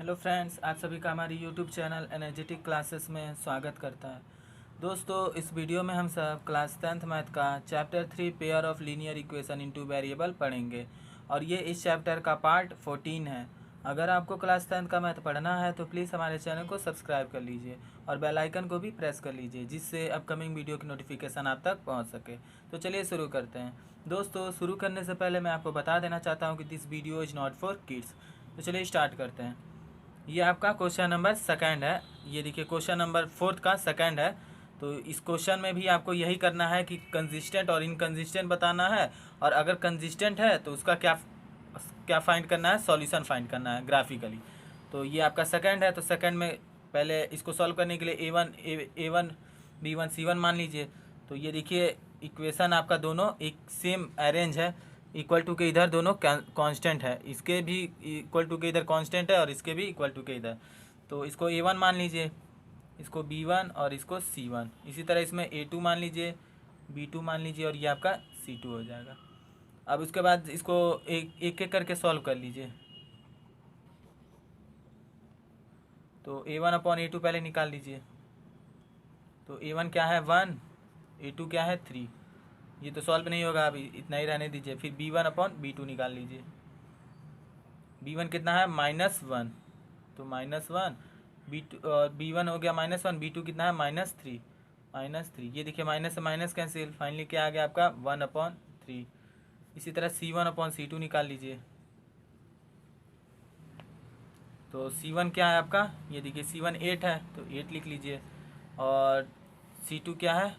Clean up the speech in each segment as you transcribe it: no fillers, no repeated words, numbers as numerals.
Hello friends, आप सभी का हमारी यूट्यूब चैनल एनर्जेटिक क्लासेस में स्वागत करता है। दोस्तों, इस वीडियो में हम सब क्लास 10th मैथ का chapter 3 pair of linear equation into variable पढ़ेंगे और ये इस चैप्टर का पार्ट 14 है। अगर आपको क्लास 10th का मैथ पढ़ना है तो प्लीज़ हमारे चैनल को सब्सक्राइब कर लीजिए और बेल आइकन को भी प्रेस कर लीजिए, जिससे अपकमिंग वीडियो की नोटिफिकेशन आप तक पहुँच सके। तो चलिए शुरू करते हैं। दोस्तों, शुरू करने से पहले मैं आपको बता देना चाहता हूँ कि this video is not for kids. तो चलिए स्टार्ट करते हैं। ये आपका क्वेश्चन नंबर सेकंड है। ये देखिए क्वेश्चन नंबर 4 का सेकंड है। तो इस क्वेश्चन में भी आपको यही करना है कि कंसिस्टेंट और इनकंसिस्टेंट बताना है, और अगर कंसिस्टेंट है तो उसका क्या क्या फाइंड करना है, सॉल्यूशन फाइंड करना है ग्राफिकली। तो ये आपका सेकंड है। तो सेकंड में पहले इसको सॉल्व करने के लिए ए वन बी वन सी वन मान लीजिए। तो ये देखिए इक्वेशन आपका दोनों एक सेम अरेंज है, इक्वल टू के इधर दोनों कांस्टेंट है, इसके भी इक्वल टू के इधर कांस्टेंट है और इसके भी इक्वल टू के इधर। तो इसको ए1 मान लीजिए, इसको बी1 और इसको सी1। इसी तरह इसमें ए2 मान लीजिए, बी2 मान लीजिए और ये आपका सी2 हो जाएगा। अब उसके बाद इसको एक एक एक करके सॉल्व कर लीजिए। तो a1/a2 पहले निकाल लीजिए। तो a1 क्या है 1, a2 क्या है 3। ये तो सॉल्व नहीं होगा, अभी इतना ही रहने दीजिए। फिर b1/b2 निकाल लीजिए। b1 कितना है -1, तो -1 b2 और b1 हो गया -1, b2 कितना है -3। ये देखिए माइनस से माइनस कैंसिल, फाइनली क्या आ गया आपका 1/3। इसी तरह c1/c2 निकाल लीजिए। तो c1 क्या है आपका, ये देखिए c1 8 है तो 8 लिख लीजिए, और c2 क्या है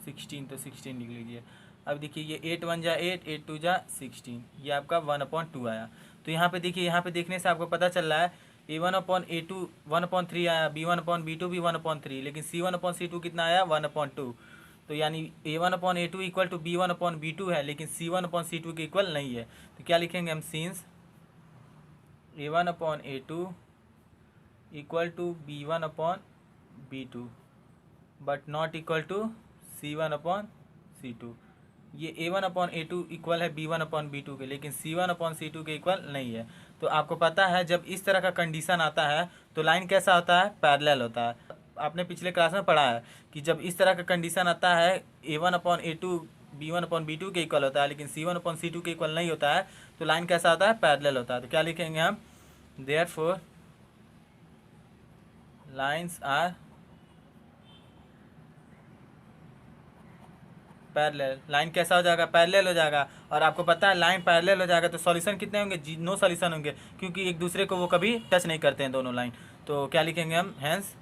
16, तो 16 लिख लीजिए। अब देखिए ये 8 1 जा 8, 8 2 जा 16, ये आपका 1/2 आया। तो यहाँ पे देखिए, यहाँ पे देखने से आपको पता चल रहा है a1/a2 1/3 आया, b1/b2 भी 1/3, लेकिन c1/c2 कितना आया 1/2। तो यानी a1/a2 इक्वल टू b1/b2 है, लेकिन c1/c2 के इक्वल नहीं है। तो क्या लिखेंगे हम, since a1/a2 equal to b1/b2 but not equal to c1/c2। ये a1/a2 इक्वल है b1/b2 के, लेकिन c1/c2 के इक्वल नहीं है। तो आपको पता है जब इस तरह का कंडीशन आता है तो लाइन कैसा होता है, पैरेलल होता है। आपने पिछले क्लास में पढ़ा है कि जब इस तरह का कंडीशन आता है a1/a2 b1/b2 के इक्वल होता है, लेकिन c1/c2 के इक्वल नहीं होता है, तो लाइन कैसा होता है, पैरेलल होता है। तो क्या लिखेंगे हम, therefore lines are parallel. Line कैसा हो जाएगा, पैरेलल हो जाएगा। और आपको पता है लाइन पैरेलल हो जाएगा तो सॉल्यूशन कितने होंगे, नो सॉल्यूशन होंगे, क्योंकि एक दूसरे को वो कभी टच नहीं करते हैं दोनों लाइन। तो क्या लिखेंगे हम, हैंस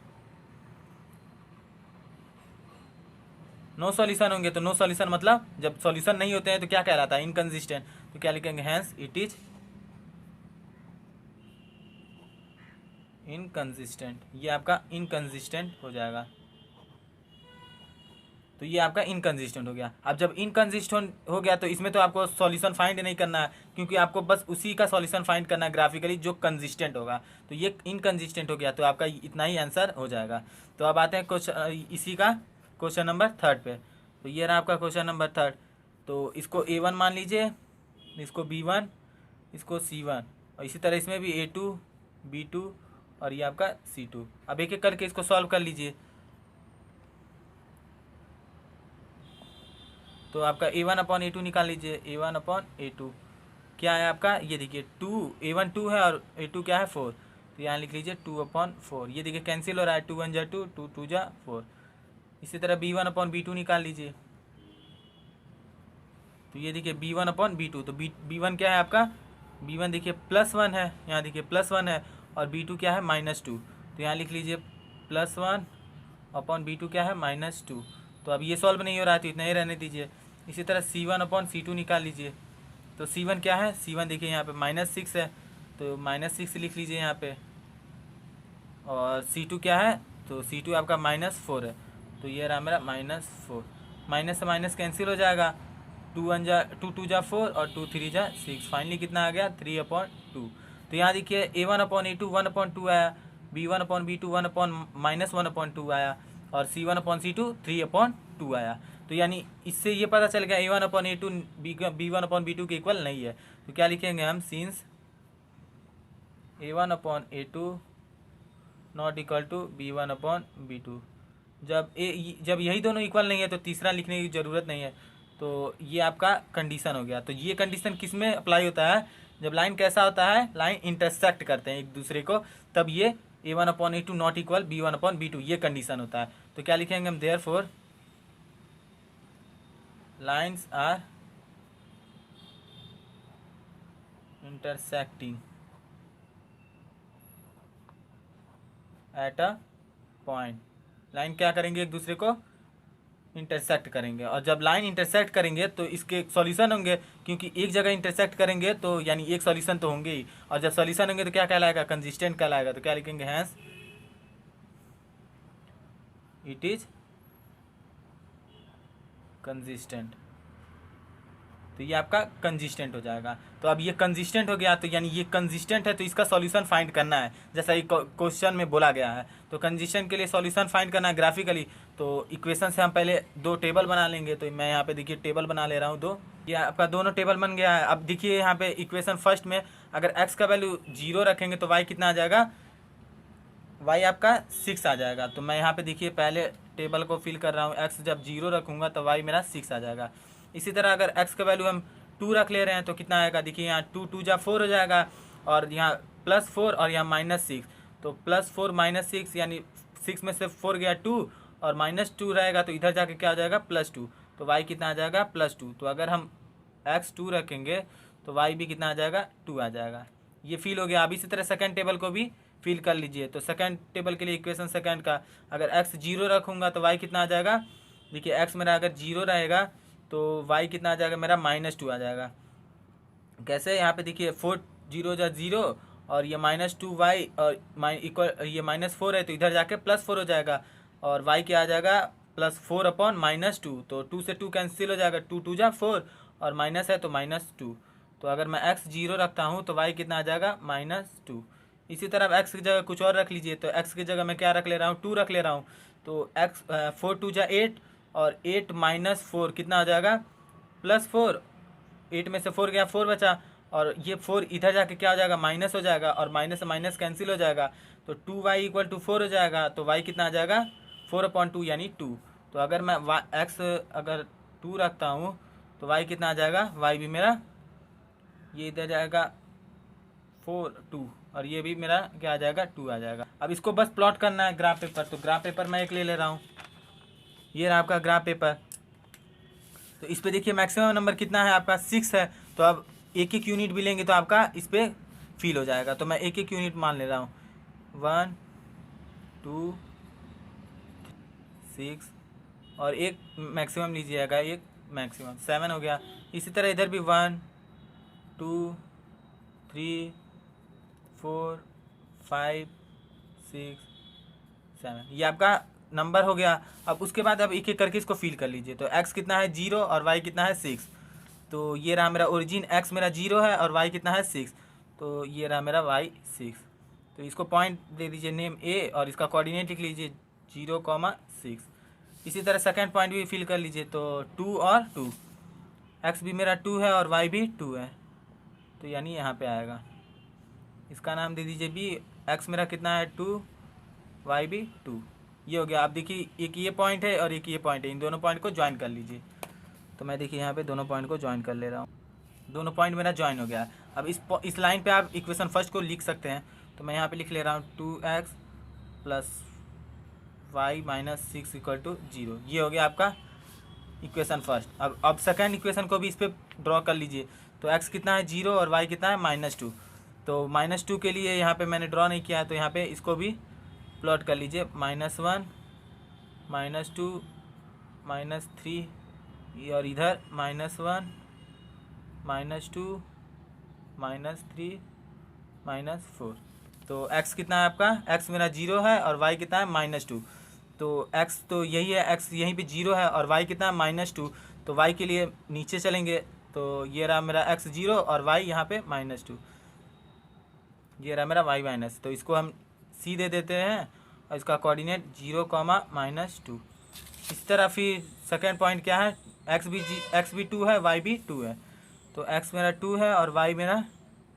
नो सॉल्यूशन होंगे। तो नो सॉल्यूशन मतलब जब सॉल्यूशन नहीं होते हैं तो क्या कहलाता है, इनकंसिस्टेंट। तो क्या लिखेंगे, हैंस इट इज इनकंसिस्टेंट। ये आपका इनकंसिस्टेंट हो जाएगा। तो ये आपका इनकंसिस्टेंट हो गया। अब जब इनकंसिस्टेंट हो गया तो इसमें तो आपको सॉल्यूशन फाइंड नहीं करना है, क्योंकि आपको बस उसी का सॉल्यूशन फाइंड करना है ग्राफिकली जो कंसिस्टेंट होगा। तो ये इनकंसिस्टेंट हो गया, तो आपका इतना ही आंसर हो जाएगा। तो अब आते हैं क्वेश्चन, इसी का क्वेश्चन नंबर 3 पे। तो ये रहा आपका क्वेश्चन नंबर 3। तो इसको a1 मान लीजिए, इसको b1, इसको c1, और इसी तरह इसमें भी a2 b2 और ये आपका c2। अब एक एक करके इसको सॉल्व कर लीजिए। तो आपका a1/a2 निकाल लीजिए। a1/a2 क्या है आपका, ये देखिए 2, a1 2 है और a2 क्या है 4। तो यहाँ लिख लीजिए 2/4। ये देखिए कैंसिल हो रहा है, 2 1 जा 2, 2 2 जा 4। इसी तरह b1/b2 निकाल लीजिए। तो ये देखिए b1/b2, तो b1 क्या है आपका, b1 देखिए +1 है, यहाँ देखिए +1 है, और b2 क्या है -2। तो यहाँ लिख लीजिए +1/b2 क्या है -2। तो अब ये सॉल्व नहीं हो रहा है तो इतना ही रहने दीजिए। इसी तरह c1/c2 निकाल लीजिए। तो c1 क्या है, c1 देखिए यहाँ पे -6 है, तो -6 लिख लीजिए यहाँ पे। और c2 क्या है, तो c2 आपका -4 है, तो ये रहा मेरा -4। माइनस से माइनस कैंसिल हो जाएगा, 2 2 जा 4 और 2 3 जा 6। फाइनली कितना आ गया 3/2। तो यहाँ देखिए a1/a2 1/2 आया, b1/b2 -1/2 आया, और c1/c2 3/2 आया। तो यानी इससे ये पता चल गया a1/a2 b1/b2 के इक्वल नहीं है। तो क्या लिखेंगे हम, since a1/a2 not equal to b1/b2। जब यही दोनों इक्वल नहीं है तो तीसरा लिखने की ज़रूरत नहीं है। तो ये आपका कंडीशन हो गया। तो ये कंडीशन किस में अप्लाई होता है? जब लाइन कैसा होता है, लाइन इंटरसेक्ट करते हैं एक दूसरे को, तब ये a1/a2 नॉट इक्वल b1/b2 ये कंडीशन होता है। तो क्या लिखेंगे हम? Therefore lines are intersecting at a point. Line क्या करेंगे? एक दूसरे को इंटरसेक्ट करेंगे। और जब लाइन इंटरसेक्ट करेंगे तो इसके सॉल्यूशन होंगे, क्योंकि एक जगह इंटरसेक्ट करेंगे तो यानी एक सॉल्यूशन तो होंगे ही। और जब सॉल्यूशन होंगे तो क्या कहलाएगा? कंसिस्टेंट कहलाएगा। तो क्या लिखेंगे? Hence it is consistent. तो ये आपका कंसिस्टेंट हो जाएगा। तो अब ये कंसिस्टेंट हो गया, तो यानी ये कंसिस्टेंट है, तो इसका सॉल्यूशन फाइंड करना है, जैसा ये क्वेश्चन में बोला गया है। तो कंसिस्टेंट के लिए सॉल्यूशन फाइंड करना है ग्राफिकली। तो इक्वेशन से हम पहले दो टेबल बना लेंगे। तो मैं यहाँ पे देखिए टेबल बना ले रहा हूँ दो। ये आपका दोनों टेबल बन गया है। अब देखिए यहाँ पे इक्वेशन फर्स्ट में अगर एक्स का वैल्यू 0 रखेंगे तो वाई कितना आ जाएगा? वाई आपका 6 आ जाएगा। तो मैं यहाँ पे देखिए पहले टेबल को फिल कर रहा हूँ। एक्स जब 0 रखूँगा तो वाई मेरा 6 आ जाएगा। इसी तरह अगर x का वैल्यू हम 2 रख ले रहे हैं तो कितना आएगा? देखिए यहाँ 2 2 जा 4 हो जाएगा, और यहाँ +4 और यहाँ -6। तो +4 -6 यानी 6 में से 4 गया 2 और -2 रहेगा, तो इधर जाके क्या हो जाएगा? +2। तो y कितना आ जाएगा? +2। तो अगर हम x 2 रखेंगे तो y भी कितना आ जाएगा? 2 आ जाएगा। ये फिल हो गया। अब इसी तरह सेकंड टेबल को भी फिल कर लीजिए। तो सेकंड टेबल के लिए इक्वेशन सेकंड का अगर x 0 रखूँगा तो y कितना आ जाएगा? देखिए x मेरा अगर 0 रहेगा तो y कितना आ जाएगा? मेरा -2 आ जाएगा। कैसे? यहाँ पे देखिए 4 0 जा 0 और ये -2y और ये -4 है, तो इधर जाके +4 हो जाएगा, और y क्या आ जाएगा? +4/-2। तो 2 से 2 कैंसिल हो जाएगा, 2 2 जा 4 और माइनस है तो -2। तो अगर मैं x 0 रखता हूँ तो y कितना आ जाएगा? -2। इसी तरह x की जगह कुछ और रख लीजिए। तो x की जगह मैं क्या रख ले रहा हूँ? 2 रख ले रहा हूँ। तो x 4 2 जा 8 और 8 -4 कितना आ जाएगा? +4। 8 में से 4 गया, 4 बचा, और ये 4 इधर जाके क्या हो जाएगा? माइनस हो जाएगा, और माइनस से माइनस कैंसिल हो जाएगा। तो 2y = 4 हो जाएगा। तो y कितना आ जाएगा? 4/2 यानी 2। तो अगर मैं x अगर 2 रखता हूँ तो y कितना आ जाएगा? y भी मेरा ये इधर जाएगा 4 2 और ये भी मेरा क्या आ जाएगा? 2 आ जाएगा। अब इसको बस प्लॉट करना है ग्राफ पेपर। तो ग्राफ पेपर मैं एक ले रहा हूँ। ये रहा आपका ग्राफ पेपर। तो इस पे देखिए मैक्सिमम नंबर कितना है आपका? 6 है। तो अब एक एक यूनिट भी लेंगे तो आपका इस पर फिल हो जाएगा। तो मैं एक एक यूनिट मान ले रहा हूँ। 1 2 6 और एक मैक्सिमम लीजिएगा, एक मैक्सिमम 7 हो गया। इसी तरह इधर भी 1 2 3 4 5 6 7 ये आपका नंबर हो गया। अब उसके बाद अब एक एक करके इसको फिल कर लीजिए। तो x कितना है? 0 और y कितना है? 6। तो ये रहा मेरा ओरिजिन। x मेरा 0 है और y कितना है? 6। तो ये रहा मेरा y 6। तो इसको पॉइंट दे दीजिए नेम a और इसका कोऑर्डिनेट लिख लीजिए 0,6। इसी तरह सेकंड पॉइंट भी फिल कर लीजिए। तो 2 और 2, x भी मेरा 2 है और y भी 2 है, तो यानी यहाँ पे आएगा। इसका नाम दे दीजिए b। x मेरा कितना है? 2, y भी 2। ये हो गया। आप देखिए एक ये पॉइंट है और एक ये पॉइंट है, इन दोनों पॉइंट को ज्वाइन कर लीजिए। तो मैं देखिए यहाँ पे दोनों पॉइंट को ज्वाइन कर ले रहा हूँ। दोनों पॉइंट मेरा ज्वाइन हो गया। अब इस लाइन पे आप इक्वेशन फर्स्ट को लिख सकते हैं। तो मैं यहाँ पे लिख ले रहा हूँ 2x + y - 6 = 0। ये हो गया आपका इक्वेशन फर्स्ट। अब सेकंड इक्वेशन को भी इस पर ड्रॉ कर लीजिए। तो x कितना है? 0 और y कितना है? -2। तो -2 के लिए यहाँ पे मैंने ड्रॉ नहीं किया है, तो यहाँ पे इसको भी प्लॉट कर लीजिए। -1 -2 -3 और इधर -1 -2 -3 -4। तो x कितना है आपका? x मेरा 0 है और y कितना है? -2। तो x तो यही है, x यहीं पे 0 है और y कितना है? -2। तो y के लिए नीचे चलेंगे। तो ये रहा मेरा x 0 और y यहाँ पे -2। ये रहा मेरा y-। तो इसको हम c दे देते हैं और इसका कोऑर्डिनेट 0,-2। इस तरह फिर सेकेंड पॉइंट क्या है? x भी 2 है, y भी 2 है। तो x मेरा 2 है और y मेरा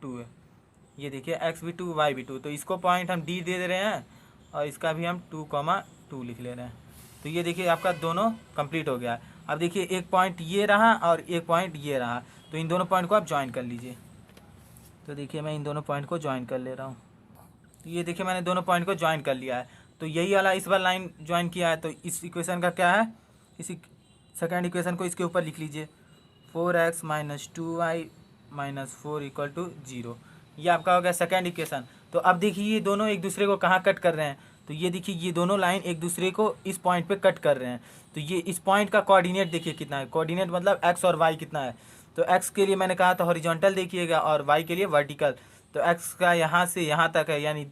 2 है। ये देखिए एक्स भी 2 वाई भी 2, तो इसको पॉइंट हम डी दे रहे हैं और इसका भी हम 2,2 लिख ले रहे हैं। तो ये देखिए आपका दोनों कंप्लीट हो गया। अब देखिए एक पॉइंट ये रहा और एक पॉइंट ये रहा, तो इन दोनों पॉइंट को आप ज्वाइन कर लीजिए। तो देखिए मैं इन दोनों पॉइंट को ज्वाइन कर ले रहा हूँ। तो ये देखिए मैंने दोनों पॉइंट को ज्वाइन कर लिया है। तो यही वाला इस बार लाइन ज्वाइन किया है, तो इस इक्वेशन का क्या है, इसी सेकेंड इक्वेशन को इसके ऊपर लिख लीजिए। 4x - 2y - 4 = 0। ये आपका हो गया सेकेंड इक्वेशन। तो अब देखिए ये दोनों एक दूसरे को कहाँ कट कर रहे हैं, तो ये देखिए ये दोनों लाइन एक दूसरे को इस पॉइंट पे कट कर रहे हैं। तो ये इस पॉइंट का कोऑर्डिनेट देखिए कितना है, कोऑर्डिनेट मतलब x और y कितना है। तो x के लिए मैंने कहा था हॉरिजॉन्टल देखिएगा और y के लिए वर्टिकल। तो x का यहाँ से यहाँ तक है, यानी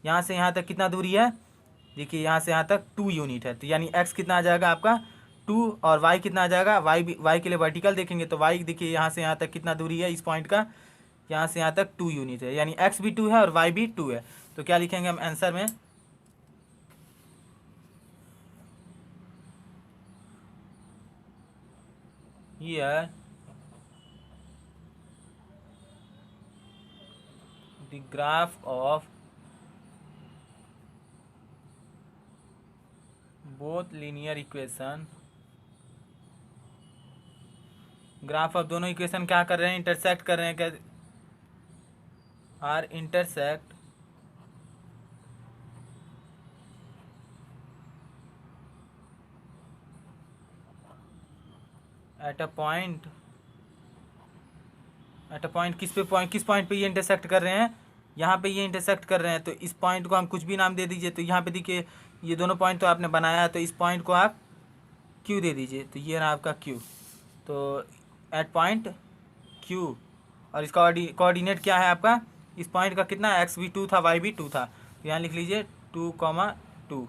यहाँ से यहाँ तक कितना दूरी है, देखिए यहाँ से यहाँ तक 2 यूनिट है। तो यानी x कितना आ जाएगा आपका 2 और y कितना आ जाएगा, y के लिए वर्टिकल देखेंगे तो y देखिए यहाँ से यहाँ तक कितना दूरी है इस पॉइंट का, यहाँ से यहाँ तक 2 यूनिट है, यानी x भी 2 है और y भी 2 है। तो क्या लिखेंगे हम आंसर में, here the graph of both linear equation, graph of दोनों इक्वेशन क्या कर रहे हैं, इंटरसेक्ट कर रहे हैं, क्या are intersect at a point किस पॉइंट पे ये इंटरसेक्ट कर रहे हैं, यहाँ पे ये इंटरसेक्ट कर रहे हैं। तो इस पॉइंट को हम कुछ भी नाम दे दीजिए। तो यहाँ पे देखिए ये दोनों पॉइंट तो आपने बनाया है, तो इस पॉइंट को आप क्यू दे दीजिए। तो ये रहा आपका क्यू, तो एट पॉइंट क्यू, और इसका कोऑर्डिनेट क्या है आपका, इस पॉइंट का कितना एक्स भी 2 था वाई भी 2 था, तो यहाँ लिख लीजिए 2,2।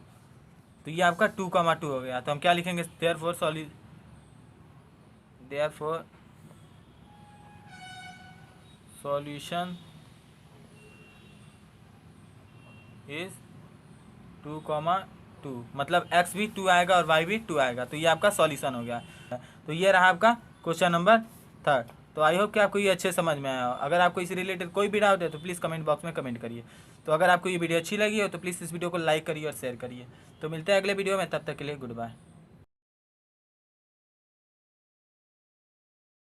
तो ये आपका 2,2 हो गया। तो हम क्या लिखेंगे, देयरफॉर सॉल्यूशन इज 2,2, मतलब x भी 2 आएगा और y भी 2 आएगा। तो ये आपका सॉल्यूशन हो गया। तो ये रहा आपका क्वेश्चन नंबर 3। तो आई होप कि आपको ये अच्छे समझ में आया हो। अगर आपको इस रिलेटेड कोई भी डाउट है तो प्लीज़ कमेंट बॉक्स में कमेंट करिए। तो अगर आपको ये वीडियो अच्छी लगी हो तो प्लीज़ इस वीडियो को लाइक करिए और शेयर करिए। तो मिलते हैं अगले वीडियो में, तब तक के लिए गुड बाय।